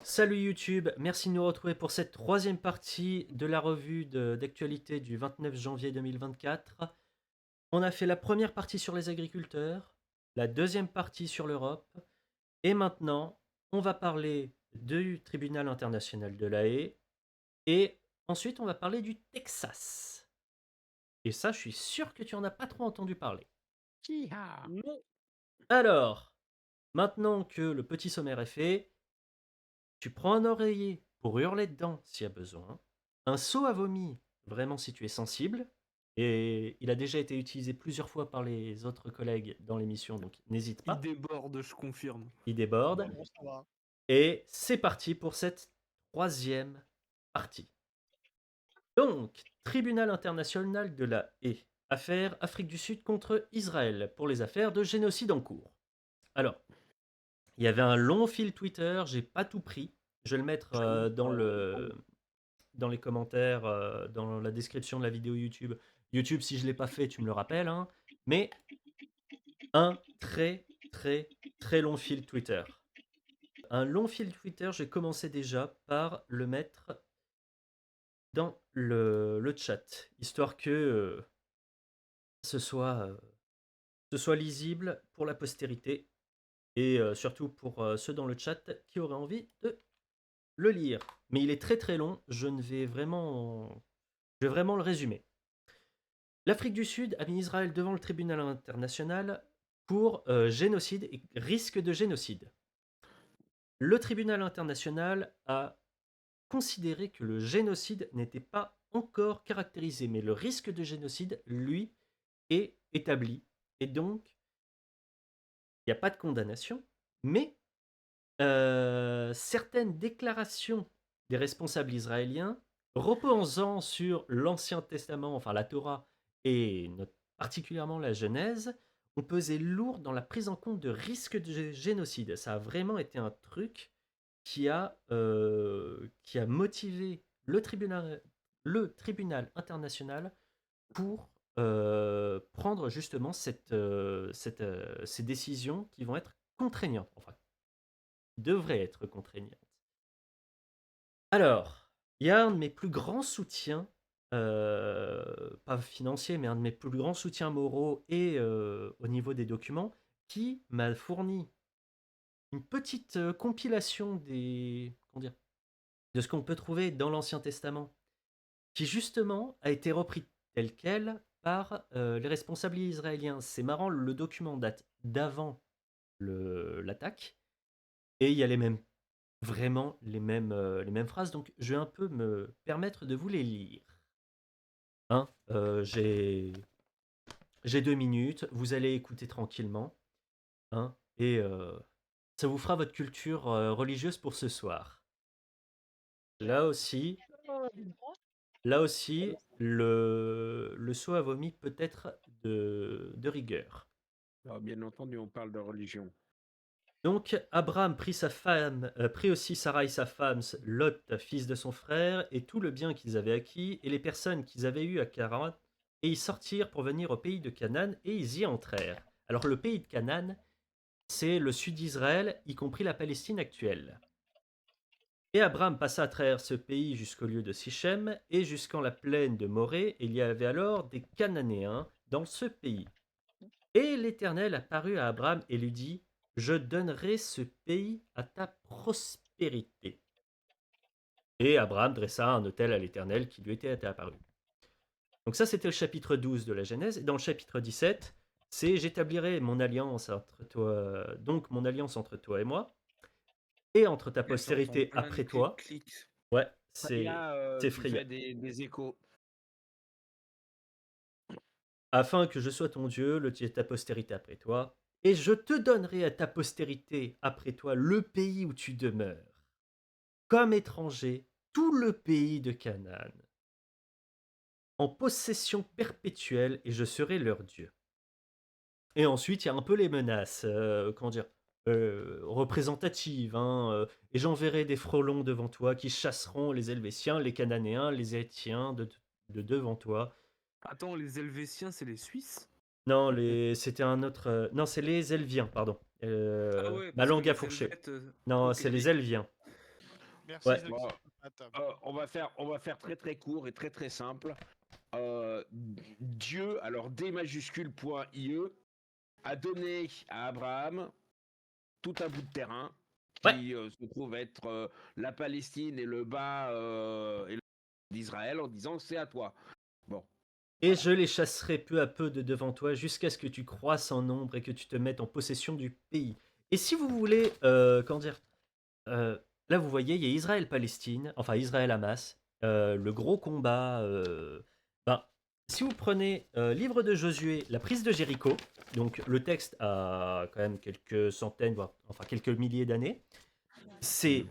Salut YouTube, merci de nous retrouver pour cette troisième partie de la revue d'actualité du 29 janvier 2024. On a fait la première partie sur les agriculteurs, la deuxième partie sur l'Europe, et maintenant on va parler du tribunal international de La Haye, et ensuite on va parler du Texas. Et ça, je suis sûr que tu en as pas trop entendu parler. Hi-ha! Non, Alors, maintenant que le petit sommaire est fait, tu prends un oreiller pour hurler dedans s'il y a besoin, un seau à vomi vraiment si tu es sensible, et il a déjà été utilisé plusieurs fois par les autres collègues dans l'émission, donc n'hésite il pas, déborde, je confirme. il déborde, Non, bon, ça va. et c'est parti pour cette troisième partie. Donc, Tribunal international de La Haye, affaire Afrique du Sud contre Israël pour les affaires de génocide en cours. Alors, il y avait un long fil Twitter, j'ai pas tout pris, je vais le mettre dans les commentaires, dans la description de la vidéo YouTube. YouTube, si je ne l'ai pas fait, tu me le rappelles. Hein. Mais un très, très, très long fil Twitter. Un long fil Twitter, j'ai commencé déjà par le mettre dans le chat, histoire que ce, soit, ce soit lisible pour la postérité et surtout pour ceux dans le chat qui auraient envie de le lire. Mais il est très très long, je vais vraiment le résumer. L'Afrique du Sud a mis Israël devant le tribunal international pour génocide et risque de génocide. Le tribunal international a considéré que le génocide n'était pas encore caractérisé, mais le risque de génocide, lui, est établi. Et donc, il n'y a pas de condamnation, mais certaines déclarations des responsables israéliens reposant sur l'Ancien Testament, enfin la Torah, et particulièrement la Genèse, ont pesé lourd dans la prise en compte de risques de génocide. Ça a vraiment été un truc qui a motivé le tribunal international pour prendre justement ces décisions qui vont être contraignantes, enfin, devraient être contraignantes. Alors, il y a un de mes plus grands soutiens, pas financiers, mais un de mes plus grands soutiens moraux et au niveau des documents, qui m'a fourni une petite compilation comment dire, de ce qu'on peut trouver dans l'Ancien Testament, qui justement a été repris tel quel par les responsables israéliens. C'est marrant, le document date d'avant l'attaque, et il y a vraiment les mêmes phrases, donc je vais un peu me permettre de vous les lire. Hein, j'ai 2 minutes, vous allez écouter tranquillement, hein, et ça vous fera votre culture religieuse pour ce soir. Là aussi, là aussi, le seau à vomi peut être de rigueur. Alors, bien entendu, on parle de religion. Donc Abraham prit aussi Sarai sa femme, Lot, fils de son frère, et tout le bien qu'ils avaient acquis, et les personnes qu'ils avaient eues à Charan, et ils sortirent pour venir au pays de Canaan, et ils y entrèrent. Alors le pays de Canaan, c'est le sud d'Israël, y compris la Palestine actuelle. Et Abraham passa à travers ce pays jusqu'au lieu de Sichem, et jusqu'en la plaine de Morée, et il y avait alors des Cananéens dans ce pays. Et l'Éternel apparut à Abraham et lui dit, je donnerai ce pays à ta prospérité. Et Abraham dressa un autel à l'Éternel qui lui était apparu. Donc ça, c'était le chapitre 12 de la Genèse. Et dans le chapitre 17, c'est j'établirai mon alliance entre toi, donc mon alliance entre toi et moi, et entre ta Et t'entends postérité plein de après toi. clics. Ouais, Là, c'est tu effrayant. fais des échos. Afin que je sois ton Dieu, le Dieu de ta postérité après toi, et je te donnerai à ta postérité après toi le pays où tu demeures, comme étranger, tout le pays de Canaan, en possession perpétuelle, et je serai leur Dieu. Et ensuite, il y a un peu les menaces, comment dire, représentatives, hein, et j'enverrai des frelons devant toi qui chasseront les Helvétiens, les Cananéens, les Hétiens de devant toi. Attends, les Helvétiens, c'est les Suisses? Non, c'était un autre. Non, c'est les Elviens, pardon. Ah ouais, Ma parce que langue a les fourché. Helvètes. Non, Ok, c'est les Elviens. Merci, Ouais. Zoxy. Bon, Attends. on va faire très très court et très très simple. Dieu, alors D majuscule point IE, a donné à Abraham tout un bout de terrain Ouais. qui se trouve être la Palestine et le bas et le d'Israël en disant c'est à toi. Bon, Et voilà. je les chasserai peu à peu de devant toi jusqu'à ce que tu croisses en nombre et que tu te mettes en possession du pays. Et si vous voulez, comment dire, euh, là vous voyez, il y a Israël-Palestine, enfin Israël-Hamas, le gros combat. Ben, si vous prenez livre de Josué, la prise de Jéricho, donc le texte a quand même quelques centaines, voire enfin quelques milliers d'années, c'est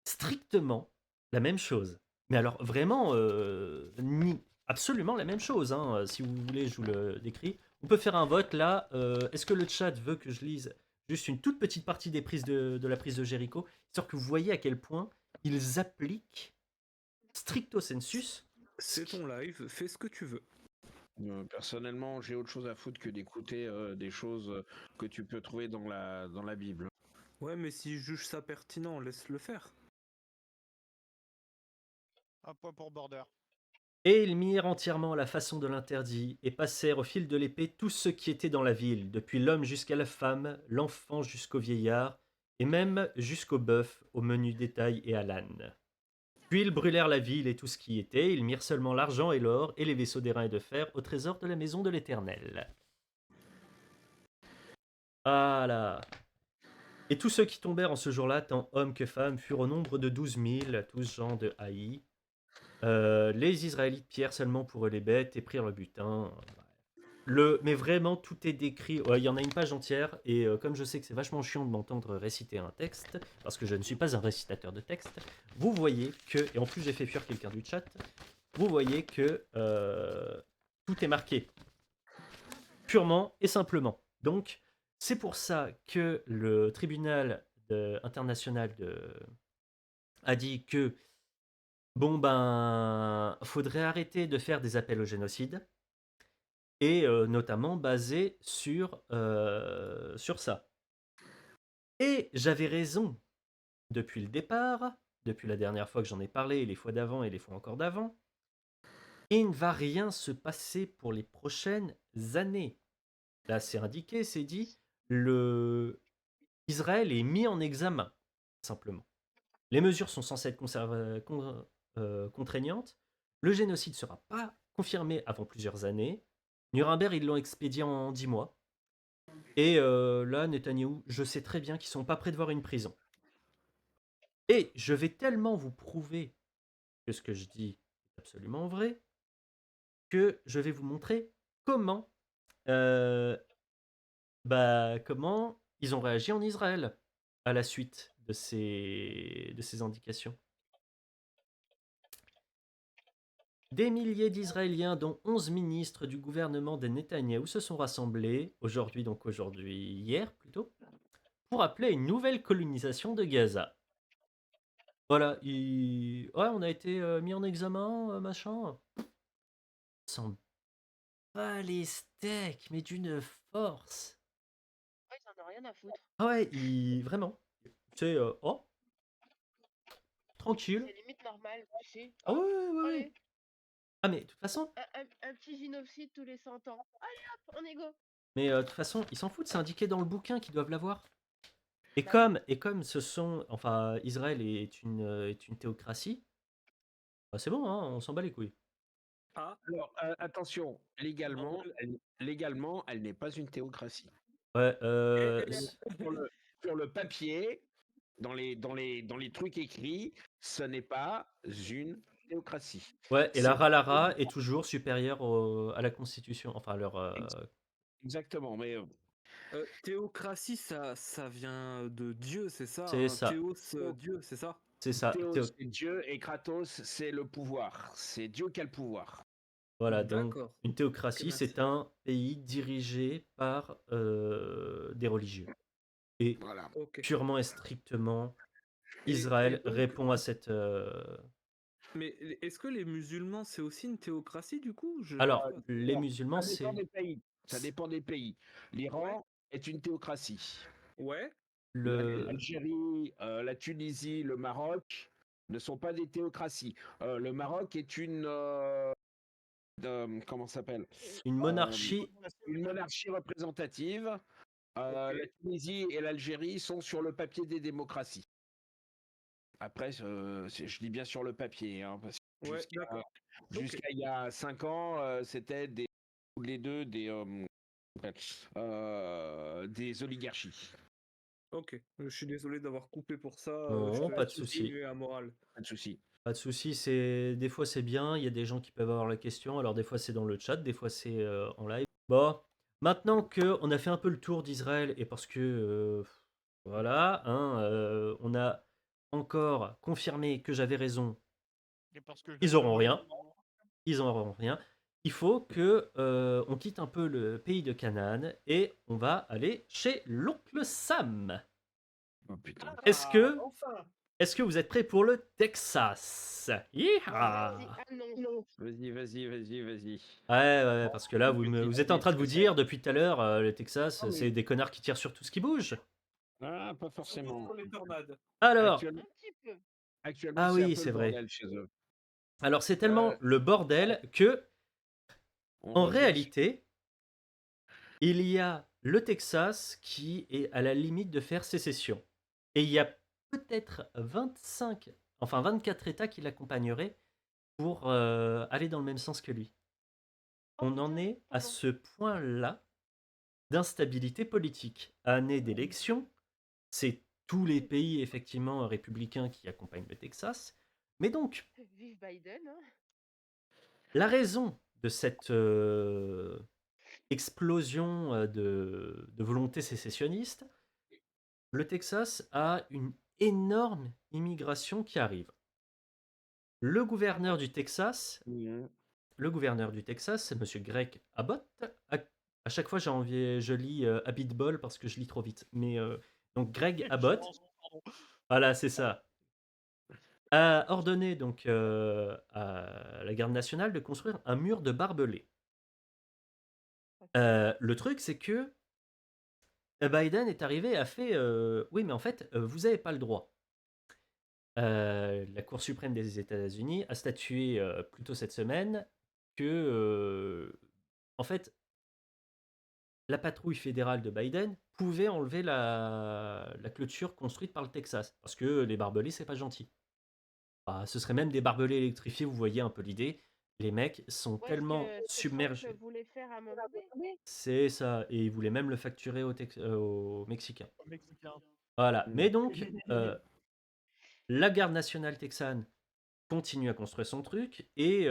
strictement la même chose. Mais alors vraiment, absolument la même chose, hein. Si vous voulez, je vous le décris. On peut faire un vote là. Est-ce que le chat veut que je lise juste une toute petite partie des prises de la prise de Jéricho, histoire que vous voyez à quel point ils appliquent stricto sensus. C'est ton live, fais ce que tu veux. Personnellement, j'ai autre chose à foutre que d'écouter des choses que tu peux trouver dans la Bible. Ouais, mais s'il juge ça pertinent, laisse-le faire. Un point pour Border. Et ils mirent entièrement à la façon de l'interdit, et passèrent au fil de l'épée tous ceux qui étaient dans la ville, depuis l'homme jusqu'à la femme, l'enfant jusqu'au vieillard, et même jusqu'au bœuf, au menu détail et à l'âne. Puis ils brûlèrent la ville et tout ce qui y était, ils mirent seulement l'argent et l'or, et les vaisseaux d'airain et de fer, au trésor de la maison de l'Éternel. Voilà. Et tous ceux qui tombèrent en ce jour-là, tant hommes que femmes, furent au nombre de 12 000, tous gens de Haï. Les Israélites pillèrent seulement pour eux les bêtes et prirent le butin. Mais vraiment, tout est décrit. Ouais, il y en a une page entière. Et comme je sais que c'est vachement chiant de m'entendre réciter un texte, parce que je ne suis pas un récitateur de texte, vous voyez que, et en plus j'ai fait fuir quelqu'un du chat, vous voyez que tout est marqué. Purement et simplement. Donc, c'est pour ça que le tribunal international a dit que bon ben, faudrait arrêter de faire des appels au génocide et notamment basé sur ça. Et j'avais raison depuis le départ, depuis la dernière fois que j'en ai parlé, et les fois d'avant et les fois encore d'avant. Il ne va rien se passer pour les prochaines années. Là, c'est indiqué, c'est dit, Israël est mis en examen, simplement. Les mesures sont censées être contraignantes. Le génocide ne sera pas confirmé avant plusieurs années. Nuremberg, ils l'ont expédié en 10 mois. Et là, Netanyahou, je sais très bien qu'ils sont pas prêts de voir une prison. Et je vais tellement vous prouver que ce que je dis est absolument vrai, que je vais vous montrer comment, euh, comment ils ont réagi en Israël à la suite de ces indications. Des milliers d'Israéliens, dont 11 ministres du gouvernement de Netanyahou, se sont rassemblés, hier plutôt, pour appeler à une nouvelle colonisation de Gaza. Voilà, ouais, on a été mis en examen, machin. S'en bat les steaks, mais d'une force. Ouais, ils en ont rien à foutre. Ah ouais, vraiment. C'est, oh, tranquille. C'est limite normal, tu sais. Ah ouais, Hop, ouais, ouais, ouais. allez, Ah mais de toute façon, un petit génocide tous les 100 ans. Allez hop, on est go. de toute façon, ils s'en foutent, c'est indiqué dans le bouquin qu'ils doivent l'avoir. Et Bah comme ce sont, enfin, Israël est une théocratie, bah, c'est bon, hein, on s'en bat les couilles. Ah, alors attention, légalement, elle n'est pas une théocratie. Ouais, Sur le, sur le papier, dans les trucs écrits, ce n'est pas une théocratie. ouais, et la C'est Ralara est toujours supérieure à la Constitution, enfin leur. exactement, mais Théocratie, ça vient de Dieu, c'est ça, C'est hein, ça, Théos, Dieu, c'est ça. c'est ça. Théos c'est Dieu et Kratos c'est le pouvoir. C'est Dieu qui a le pouvoir. Voilà, donc D'accord. une théocratie, Ok, merci. c'est un pays dirigé par des religieux. Et Voilà. Ok. purement et strictement, Et Israël donc, répond à cette. mais est-ce que les musulmans, c'est aussi une théocratie du coup? Alors, J'arrive pas. les Alors, musulmans, ça dépend c'est des pays. Ça dépend des pays. L'Iran est une théocratie. Ouais. le. L'Algérie, la Tunisie, le Maroc, ne sont pas des théocraties. Le Maroc est comment ça s'appelle? Une Euh, monarchie. une monarchie représentative. La Tunisie et l'Algérie sont sur le papier des démocraties. Après, je dis bien sur le papier, hein, parce que Ouais, d'accord. jusqu'à il y a 5 ans, c'était les deux des oligarchies. Ok, je suis désolé d'avoir coupé pour ça. Je Non, te pas de laisse souci. continuer à morale. Pas de souci. Pas de souci. Des fois c'est bien. Il y a des gens qui peuvent avoir la question. Alors des fois c'est dans le chat, des fois c'est en live. Bon, maintenant que on a fait un peu le tour d'Israël et parce que voilà, hein, on a encore confirmé que j'avais raison. Et parce que je Ils donne le auront mot rien. Ils n'auront rien. Il faut que on quitte un peu le pays de Canaan et on va aller chez l'oncle Sam. Oh putain. Est-ce que, enfin. est-ce que vous êtes prêts pour le Texas? Vas-y. Yeeha! Ah non. Vas-y. Ouais, parce que là, vous êtes en train de vous dire depuis tout à l'heure, le Texas, Ah, mais- c'est des connards qui tirent sur tout ce qui bouge. Ah, pas Surtout forcément. sur les tornades. Alors, Actuellement, Un petit peu. actuellement ah c'est un oui, peu c'est le vrai. bordel chez eux. Alors, c'est Euh, tellement le bordel que, en on dirait réalité, il y a le Texas qui est à la limite de faire sécession. Et il y a peut-être 24 États qui l'accompagneraient pour aller dans le même sens que lui. Oh On en putain, est à pardon. ce point-là d'instabilité politique. Année d'élection, c'est tous les pays effectivement républicains qui accompagnent le Texas. Mais donc, Vive Biden, hein. la raison de cette explosion de volonté sécessionniste, le Texas a une énorme immigration qui arrive. Le gouverneur du Texas, Mhm. c'est Monsieur Greg Abbott. À chaque fois, je lis Abitbol parce que je lis trop vite. Mais donc Greg Abbott, voilà, c'est ça, a ordonné donc à la garde nationale de construire un mur de barbelés. Ok. Le truc, c'est que Biden est arrivé et a fait oui, mais en fait, vous n'avez pas le droit. La Cour suprême des États-Unis a statué plus tôt cette semaine que, en fait, la patrouille fédérale de Biden pouvait enlever la clôture construite par le Texas. Parce que les barbelés, c'est pas gentil. Bah, ce serait même des barbelés électrifiés, vous voyez un peu l'idée. Les mecs sont Ouais, ce tellement que Trump submergés. voulait faire à un moment donné. C'est ça. Et ils voulaient même le facturer aux Mexicains. Mexicain. Voilà. Mhm. Mais donc, la garde nationale texane continue à construire son truc et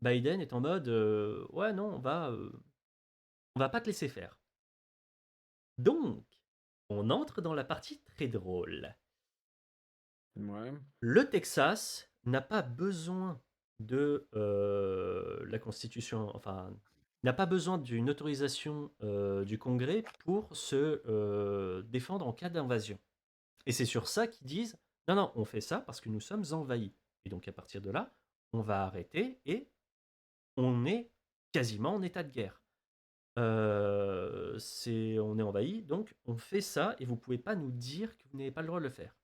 Biden est en mode ouais, non, on va pas te laisser faire. Donc, on entre dans la partie très drôle. Ouais. Le Texas n'a pas besoin de la Constitution, enfin, n'a pas besoin d'une autorisation du Congrès pour se défendre en cas d'invasion. Et c'est sur ça qu'ils disent, non, non, on fait ça parce que nous sommes envahis. Et donc à partir de là, on va arrêter et on est quasiment en état de guerre. On est envahi, donc on fait ça et vous pouvez pas nous dire que vous n'avez pas le droit de le faire.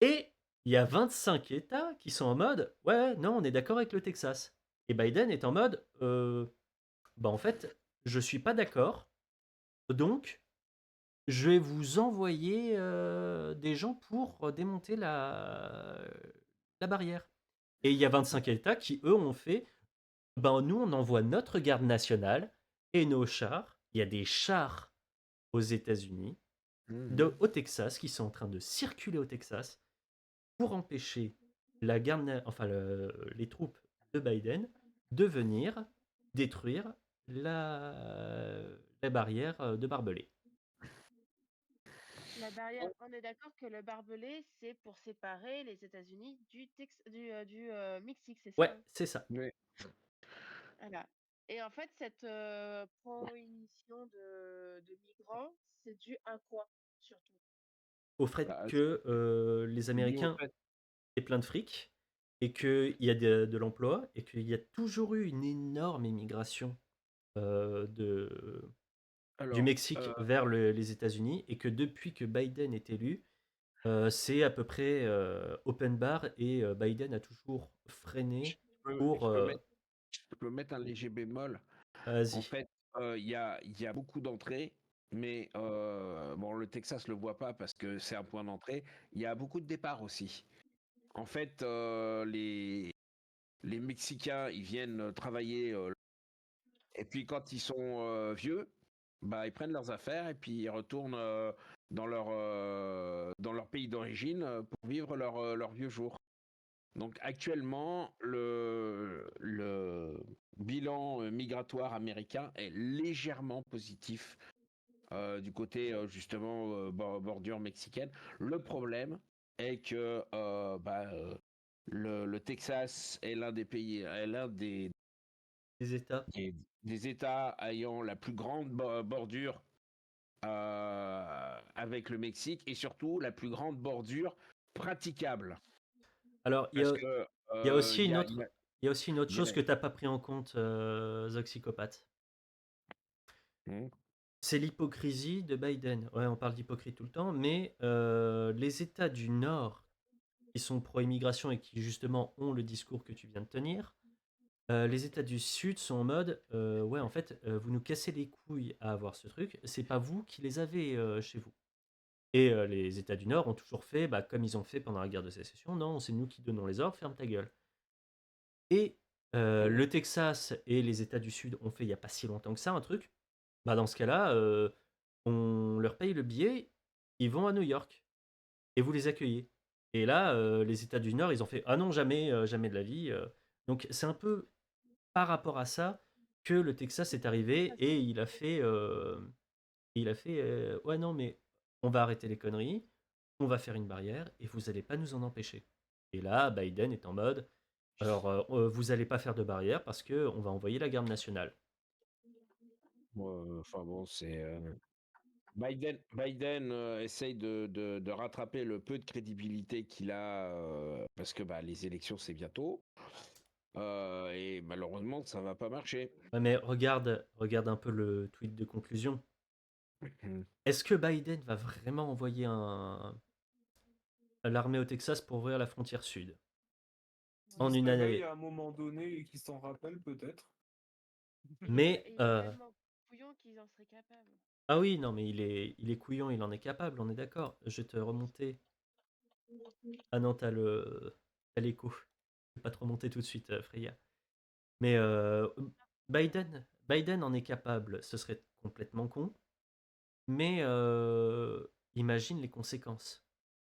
Et il y a 25 États qui sont en mode ouais, non, on est d'accord avec le Texas. Et Biden est en mode bah en fait, je suis pas d'accord, donc je vais vous envoyer des gens pour démonter la barrière. Et il y a 25 États qui, eux, ont fait ben nous, on envoie notre garde nationale et nos chars. Il y a des chars aux États-Unis, Mhm. au Texas, qui sont en train de circuler au Texas pour empêcher les troupes de Biden de venir détruire la barrière de barbelés. La barrière, on est d'accord que le barbelé, c'est pour séparer les États-Unis du Mexique, c'est ça, Ouais, hein. c'est ça. Ouais. Voilà. Et en fait, cette prohibition de migrants, c'est dû à quoi, surtout? Au fait Bah, que les c'est dû au Américains fait. aient plein de fric et qu'il y a de l'emploi et qu'il y a toujours eu une énorme immigration du Alors, Mexique vers les États-Unis et que depuis que Biden est élu, C'est à peu près open bar et Biden a toujours Je freiné peux, pour. je peux mettre un léger bémol. En Vas-y. fait, il y a beaucoup d'entrées, mais bon, le Texas le voit pas parce que c'est un point d'entrée. Il y a beaucoup de départs aussi. En fait, les Mexicains, ils viennent travailler, et puis quand ils sont vieux, bah, ils prennent leurs affaires et puis ils retournent dans leur pays d'origine pour vivre leur vieux jour. Donc actuellement, le bilan migratoire américain est légèrement positif du côté justement bordure mexicaine. Le problème est que le Texas est l'un des pays, est l'un Les États. des États ayant la plus grande bordure avec le Mexique et surtout la plus grande bordure praticable. Alors, Parce que il y a aussi une il y autre, a- il y a aussi une autre il y a- chose que t'as pas pris en compte, Zoxycopathe. Hmm. C'est l'hypocrisie de Biden. Ouais, on parle d'hypocrite tout le temps, mais les États du Nord qui sont pro-immigration et qui justement ont le discours que tu viens de tenir, les États du Sud sont en mode ouais, en fait, vous nous cassez les couilles à avoir ce truc, c'est pas vous qui les avez chez vous. Et les États du Nord ont toujours fait bah, comme ils ont fait pendant la guerre de sécession, non, c'est nous qui donnons les ordres, ferme ta gueule. Et le Texas et les États du Sud ont fait il n'y a pas si longtemps que ça un truc. Bah dans ce cas-là, on leur paye le billet, ils vont à New York et vous les accueillez. Et là, les États du Nord, ils ont fait ah non, jamais, jamais de la vie. Donc c'est un peu par rapport à ça que le Texas est arrivé et il a fait ouais non mais on va arrêter les conneries, on va faire une barrière et vous allez pas nous en empêcher. Et là, Biden est en mode alors vous allez pas faire de barrière parce que on va envoyer la garde nationale. Enfin bon, c'est Biden essaye de rattraper le peu de crédibilité qu'il a parce que bah, les élections c'est bientôt et malheureusement ça va pas marcher. Ouais, mais regarde un peu le tweet de conclusion. Hmm. Est-ce que Biden va vraiment envoyer l'armée au Texas pour ouvrir la frontière sud en Il se une réveille année? à un moment donné et qu'il s'en rappelle peut-être. Mais Il est tellement couillon qu'ils en seraient capables. ah oui, non, mais il est couillon, il en est capable, on est d'accord. Je vais te remonter. Ah non, t'as l'écho. Je vais pas te remonter tout de suite, Freya. Mais Biden en est capable, ce serait complètement con. Mais imagine les conséquences.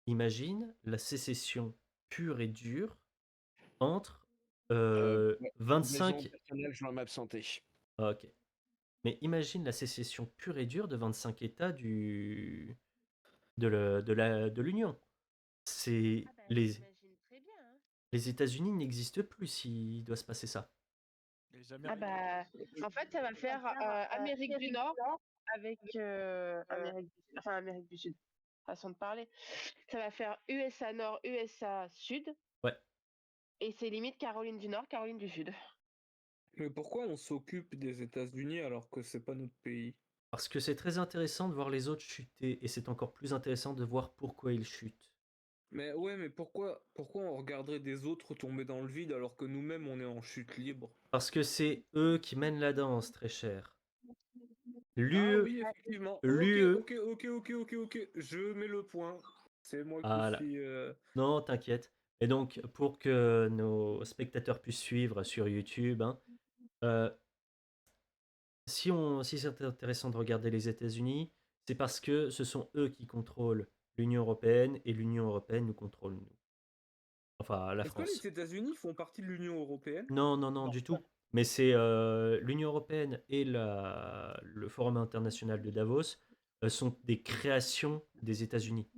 Imagine la sécession pure et dure entre Pour raison 25. personnelle, je dois m'absenter. Ah, ok. Mais imagine la sécession pure et dure de 25 États de l'Union. C'est Ah bah j'imagine très bien. Hein. les États-Unis n'existent plus s'il doit se passer ça. Les Ah Américains. bah en fait ça va faire Amérique du Nord avec Amérique du Sud. Façon de parler. Ça va faire USA Nord, USA Sud Ouais, et c'est limite Caroline du Nord, Caroline du Sud. Mais pourquoi on s'occupe des États-Unis alors que c'est pas notre pays? parce que c'est très intéressant de voir les autres chuter et c'est encore plus intéressant de voir pourquoi ils chutent. Mais ouais, mais pourquoi on regarderait des autres tomber dans le vide alors que nous-mêmes on est en chute libre? Parce que c'est eux qui mènent la danse, très cher. Ah L'UE, oui, effectivement. Ok, l'UE, ok, ok, ok, ok, ok. Je mets le point. C'est moi qui ah là, suis. non, t'inquiète. Et donc, pour que nos spectateurs puissent suivre sur YouTube, hein, euh, si c'est intéressant de regarder les États-Unis, c'est parce que ce sont eux qui contrôlent l'Union européenne et l'Union européenne nous contrôle nous. Enfin, la Est-ce que France. les États-Unis font partie de l'Union européenne? Non, non, non, Non. du tout. Mais c'est l'Union européenne et le Forum international de Davos sont des créations des États-Unis.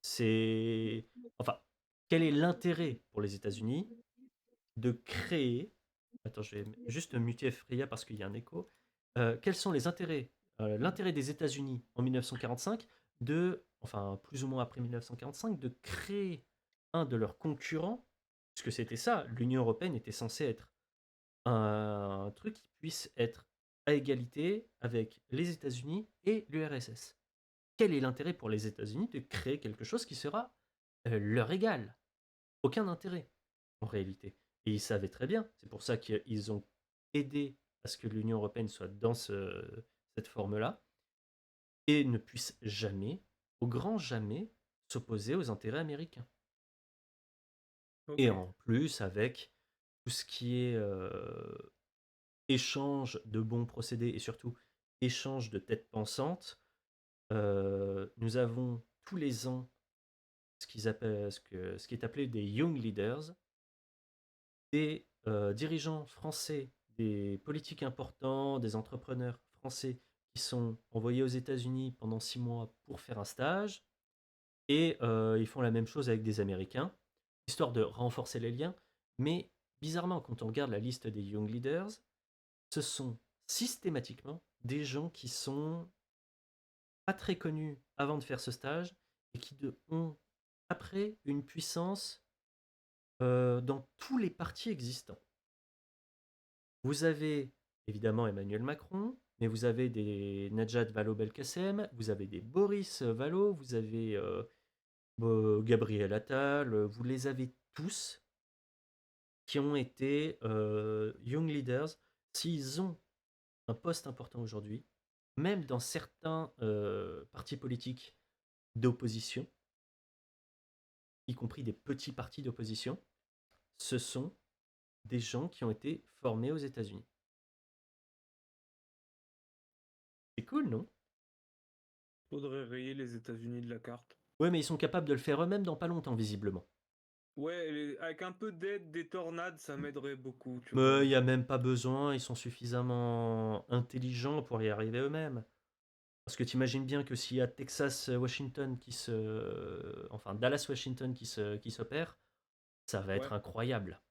C'est. Enfin, quel est l'intérêt pour les États-Unis de créer. Attends, je vais juste muter Freya parce qu'il y a un écho. Quels sont les intérêts l'intérêt des États-Unis en 1945 enfin plus ou moins après 1945, de créer un de leurs concurrents, puisque c'était ça, l'Union européenne était censée être un truc qui puisse être à égalité avec les États-Unis et l'URSS. quel est l'intérêt pour les États-Unis de créer quelque chose qui sera leur égal? Aucun intérêt, en réalité. Et ils savaient très bien. C'est pour ça qu'ils ont aidé à ce que l'Union européenne soit dans cette forme-là et ne puisse jamais, au grand jamais, s'opposer aux intérêts américains. Ok. Et en plus, avec tout ce qui est échange de bons procédés et surtout échange de têtes pensantes, nous avons tous les ans ce qui est appelé des Young Leaders, des dirigeants français, des politiques importants, des entrepreneurs français qui sont envoyés aux États-Unis pendant 6 mois pour faire un stage. Et ils font la même chose avec des Américains, histoire de renforcer les liens. Mais bizarrement, quand on regarde la liste des Young Leaders, ce sont systématiquement des gens qui sont pas très connus avant de faire ce stage et qui ont après une puissance dans tous les partis existants. Vous avez évidemment Emmanuel Macron, mais vous avez des Najat Vallaud-Belkacem, vous avez des Boris Vallaud, vous avez Gabriel Attal, vous les avez tous qui ont été Young Leaders. S'ils ont un poste important aujourd'hui, même dans certains partis politiques d'opposition, y compris des petits partis d'opposition, ce sont des gens qui ont été formés aux États-Unis. C'est cool, non? Faudrait rayer les États-Unis de la carte. Ouais, mais ils sont capables de le faire eux-mêmes dans pas longtemps, visiblement. Ouais, avec un peu d'aide des tornades, ça m'aiderait beaucoup, tu Mais vois. il n'y a même pas besoin, ils sont suffisamment intelligents pour y arriver eux-mêmes. Parce que tu imagines bien que s'il y a Texas-Washington enfin Dallas-Washington qui s'opère, ça va être Ouais. incroyable.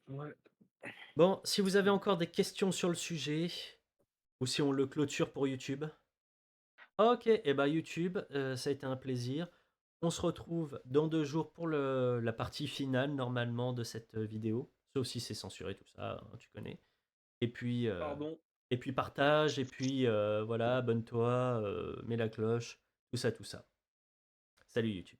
Ouais. Bon, si vous avez encore des questions sur le sujet, ou si on le clôture pour YouTube. Ok, et bah YouTube, ça a été un plaisir. On se retrouve dans 2 jours pour la partie finale, normalement, de cette vidéo. Sauf si c'est censuré, tout ça, hein, tu connais. Et puis, Pardon. partage, et puis voilà, abonne-toi, mets la cloche, tout ça, tout ça. Salut YouTube.